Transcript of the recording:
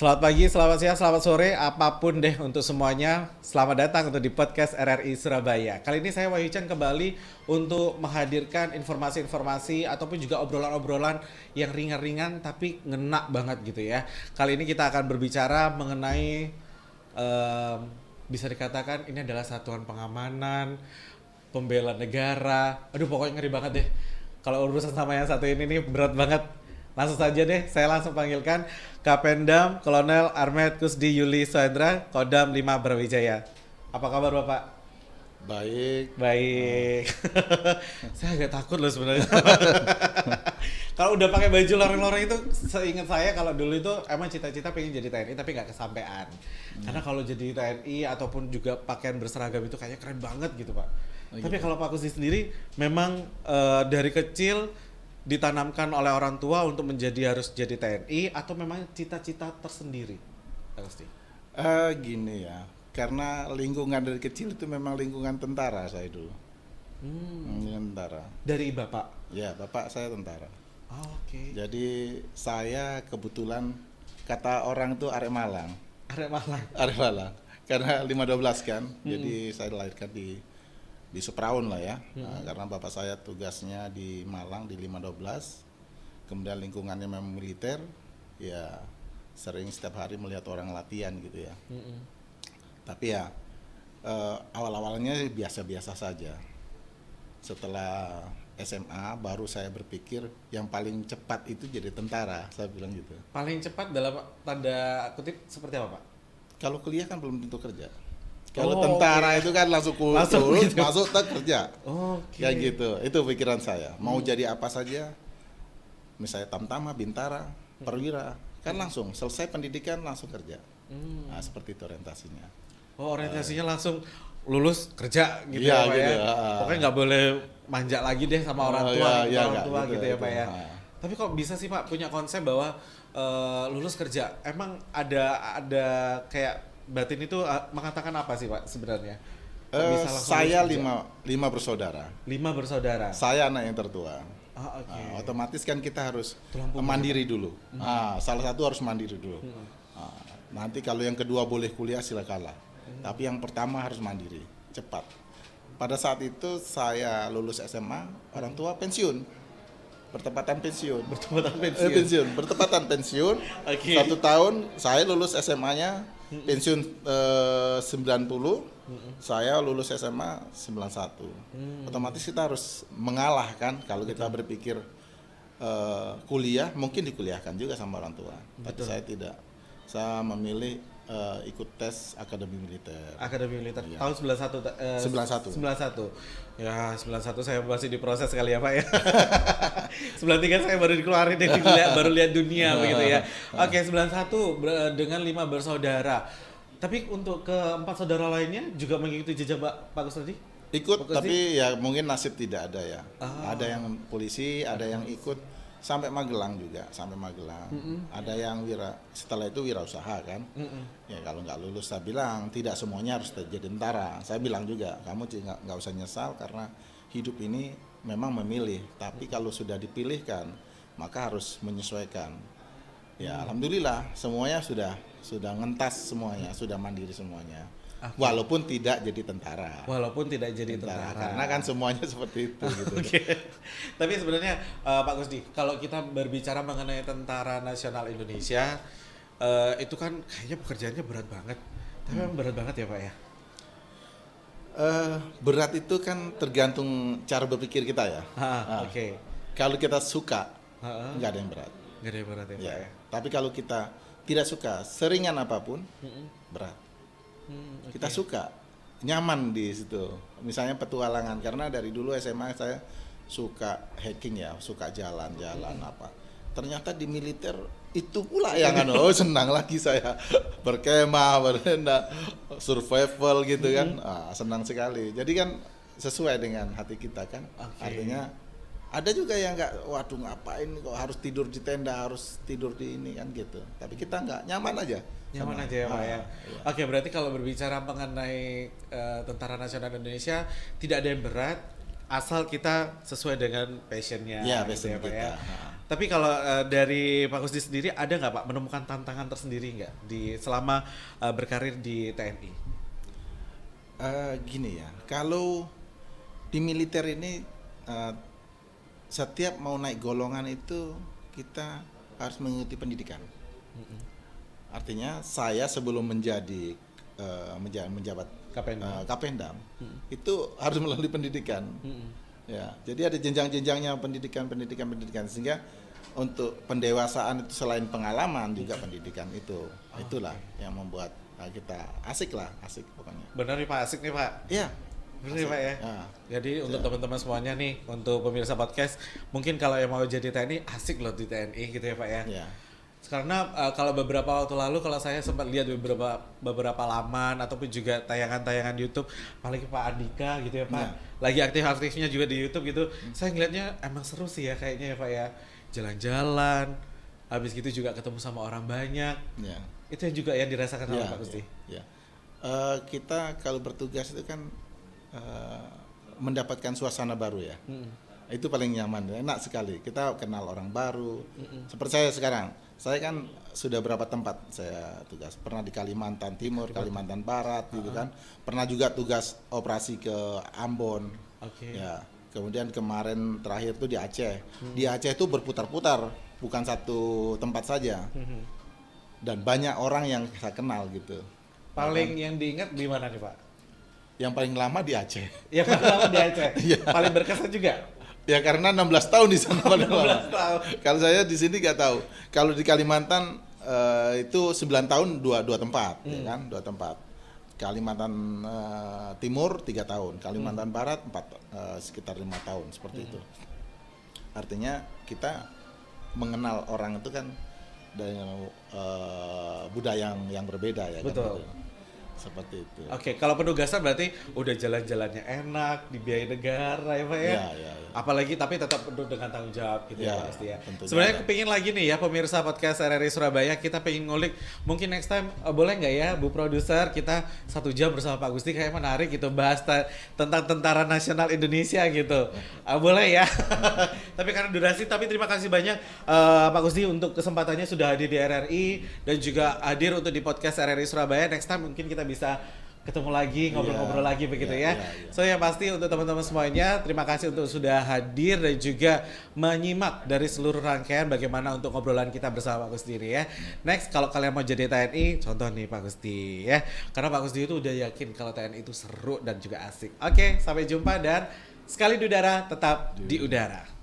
Selamat pagi, selamat siang, selamat sore, apapun deh untuk semuanya. Selamat datang untuk di podcast RRI Surabaya. Kali ini saya Wahyu Chan kembali untuk menghadirkan informasi-informasi ataupun juga obrolan-obrolan yang ringan-ringan tapi ngena banget gitu ya. Kali ini kita akan berbicara mengenai em, bisa dikatakan ini adalah satuan pengamanan, pembela negara. Aduh pokoknya ngeri banget deh. Kalau urusan sama yang satu ini nih berat banget. Langsung saja deh, saya langsung panggilkan Kapendam Kolonel Armet Kusdi Yuli Soendra, Kodam 5 Brawijaya. Apa kabar Bapak? Baik. Baik. Saya agak takut loh sebenarnya. Kalau udah pakai baju loreng-loreng itu, seingat saya kalau dulu itu emang cita-cita pengen jadi TNI tapi nggak kesampaian. Karena kalau jadi TNI ataupun juga pakaian berseragam itu kayaknya keren banget gitu Pak. Tapi kalau Pak Kusdi sendiri memang dari kecil ditanamkan oleh orang tua untuk harus jadi TNI atau memang cita-cita tersendiri? Pak Kusdi. Gini ya, karena lingkungan dari kecil itu memang lingkungan tentara saya dulu. Lingkungan tentara. Dari Bapak? Ya, bapak saya tentara. Oh, oke. Jadi saya kebetulan kata orang itu arek Malang. Arek Malang. Arek Malang. Karena 512 kan. Jadi saya dilahirkan di Supraun lah ya. Nah, karena bapak saya tugasnya di Malang di 512. Kemudian lingkungannya memang militer, ya sering setiap hari melihat orang latihan gitu ya. Tapi ya awal-awalnya biasa-biasa saja. Setelah SMA baru saya berpikir yang paling cepat itu jadi tentara, saya bilang gitu. Paling cepat dalam tanda kutip seperti apa Pak? Kalau kuliah kan belum tentu kerja. Kalau Oh, tentara itu kan langsung Langsung kultus, gitu. masuk tak kerja. Oke. Kayak gitu. Itu pikiran saya. Mau jadi apa saja, misalnya Tamtama, Bintara, Perwira, kan langsung selesai pendidikan langsung kerja. Nah, seperti itu orientasinya. Oh, orientasinya langsung lulus kerja gitu Iya, ya Pak gitu, ya? Pokoknya nggak boleh manja lagi deh sama orang tua, iya, orang nggak tua gitu ya gitu. Pak ya? Tapi kok bisa sih Pak punya konsep bahwa lulus kerja? Emang ada kayak batin itu mengatakan apa sih Pak sebenarnya? Kok bisa langsung Saya lulus kerja? lima bersaudara. 5 bersaudara. Saya anak yang tertua. Ah, oke. Otomatis kan kita harus Tulang punggung. mandiri dulu. Salah satu harus mandiri dulu. Nanti kalau yang kedua boleh kuliah silakanlah. Tapi yang pertama harus mandiri, cepat. Pada saat itu saya lulus SMA, orang tua pensiun. Bertepatan pensiun. Bertepatan pensiun. Bertepatan pensiun. Oke. 1 tahun saya lulus SMA-nya pensiun 90. Saya lulus SMA 91. Otomatis kita harus mengalah kan kalau kita berpikir kuliah, mungkin dikuliahkan juga sama orang tua. Tapi saya tidak. Saya memilih ikut tes akademi militer. Akademi Militer Iya. tahun 91 91. 91. Ya, 91 saya masih diproses kali ya, Pak ya. 93 saya baru dikeluarin dan baru lihat dunia begitu ya. Oke, 91 dengan 5 bersaudara. Tapi untuk keempat saudara lainnya juga mengikuti jejak Pak Kusdi? Ikut, Kusdi? tapi ya mungkin nasib tidak ada ya. Ah. Ada yang polisi, ada yang ikut sampai Magelang juga, sampai Magelang. Ada yang setelah itu wirausaha kan. Ya kalau nggak lulus saya bilang tidak semuanya harus jadi tentara. Saya bilang juga kamu nggak usah nyesal karena hidup ini memang memilih. Tapi kalau sudah dipilihkan maka harus menyesuaikan. Ya alhamdulillah semuanya sudah ngentas semuanya, sudah mandiri semuanya. Walaupun tidak jadi tentara. Walaupun tidak jadi tentara. Karena kan semuanya seperti itu gitu. Oke. Tapi sebenarnya Pak Kusdi, kalau kita berbicara mengenai Tentara Nasional Indonesia, itu kan kayaknya pekerjaannya berat banget. Tapi memang berat banget ya Pak ya? Berat itu kan tergantung cara berpikir kita ya. Oke. Kalau kita suka, Ha-ha. nggak ada yang berat. Nggak ada yang berat ya Pak Ya. ya? Tapi kalau kita tidak suka, seringan apapun, berat. Oke. Kita suka, nyaman di situ. Misalnya petualangan, karena dari dulu SMA saya suka hiking ya, suka jalan-jalan apa. Ternyata di militer itu pula yang senang lagi saya berkemah, berenda, survival gitu kan, senang sekali. Jadi kan sesuai dengan hati kita kan. Oke. Artinya ada juga yang nggak, waduh ngapain kok harus tidur di tenda, harus tidur di ini kan gitu. Tapi kita nggak, nyaman aja. Nyaman Sama. aja ya Pak ya? Iya. Oke, berarti kalau berbicara mengenai Tentara Nasional Indonesia, tidak ada yang berat, asal kita sesuai dengan passionnya. Ya, gitu passion Pak, kita. Tapi kalau dari Pak Kusdi sendiri ada nggak Pak menemukan tantangan tersendiri nggak di selama berkarir di TNI? Gini ya, kalau di militer ini setiap mau naik golongan itu kita harus mengikuti pendidikan. Artinya saya sebelum menjadi menjabat Kapendam. Kapendam itu harus melalui pendidikan. Ya, jadi ada jenjang-jenjangnya pendidikan sehingga untuk pendewasaan itu selain pengalaman juga pendidikan itu. Itulah yang membuat kita asik pokoknya. Benar nih Pak, asik nih Pak. Iya. Benar nih Pak ya. Jadi untuk teman-teman semuanya nih, untuk pemirsa podcast, mungkin kalau yang mau jadi TNI asik loh di TNI gitu ya Pak ya. Iya. Karena kalau beberapa waktu lalu kalau saya sempat lihat beberapa laman ataupun juga tayangan-tayangan YouTube, apalagi Pak Andika gitu ya Pak, lagi aktif-aktifnya juga di YouTube gitu, saya ngeliatnya emang seru sih ya kayaknya ya Pak ya, jalan-jalan, habis gitu juga ketemu sama orang banyak, itu yang juga yang dirasakan sama Pak Kusdi. Kita kalau bertugas itu kan mendapatkan suasana baru ya. Itu paling nyaman, enak sekali. Kita kenal orang baru. Seperti saya sekarang, saya kan sudah berapa tempat saya tugas. Pernah di Kalimantan Timur, Kalimantan Barat, gitu kan. Pernah juga tugas operasi ke Ambon. Ya. Kemudian kemarin terakhir tuh di Aceh. Di Aceh itu berputar-putar, bukan satu tempat saja. Dan banyak orang yang saya kenal gitu. Paling yang diingat di mana nih Pak? Yang paling lama di Aceh. Yang paling lama di Aceh. Paling berkesan juga. Ya karena 16 tahun di sana paling lama. 16 tahun. Kalau saya di sini nggak tahu. Kalau di Kalimantan itu 9 tahun dua tempat, ya kan, 2 tempat. Kalimantan Timur 3 tahun, Kalimantan Barat sekitar 5 tahun seperti itu. Artinya kita mengenal orang itu kan dari budaya yang berbeda ya. Betul. Kan, seperti itu. Oke, kalau penugasan berarti udah jalan-jalannya enak, dibiayai negara ya Pak ya? Iya. Apalagi tapi tetap penuh dengan tanggung jawab gitu ya pasti ya. ada. Sebenarnya kepingin lagi nih ya pemirsa podcast RRI Surabaya, kita pengen ngulik mungkin next time boleh nggak ya Bu Produser kita 1 jam bersama Pak Gusti, kayak menarik gitu bahas tentang Tentara Nasional Indonesia gitu. Boleh ya. Tapi karena durasi, tapi terima kasih banyak Pak Gusti untuk kesempatannya sudah hadir di RRI dan juga hadir untuk di podcast RRI Surabaya. Next time mungkin kita bisa ketemu lagi, ngobrol-ngobrol lagi begitu ya. So yang pasti untuk teman-teman semuanya, terima kasih untuk sudah hadir dan juga menyimak dari seluruh rangkaian bagaimana untuk ngobrolan kita bersama Pak Kusdi ya. Next, kalau kalian mau jadi TNI, contoh nih Pak Kusdi ya. Karena Pak Kusdi itu udah yakin kalau TNI itu seru dan juga asik. Oke, sampai jumpa dan sekali di udara tetap di udara.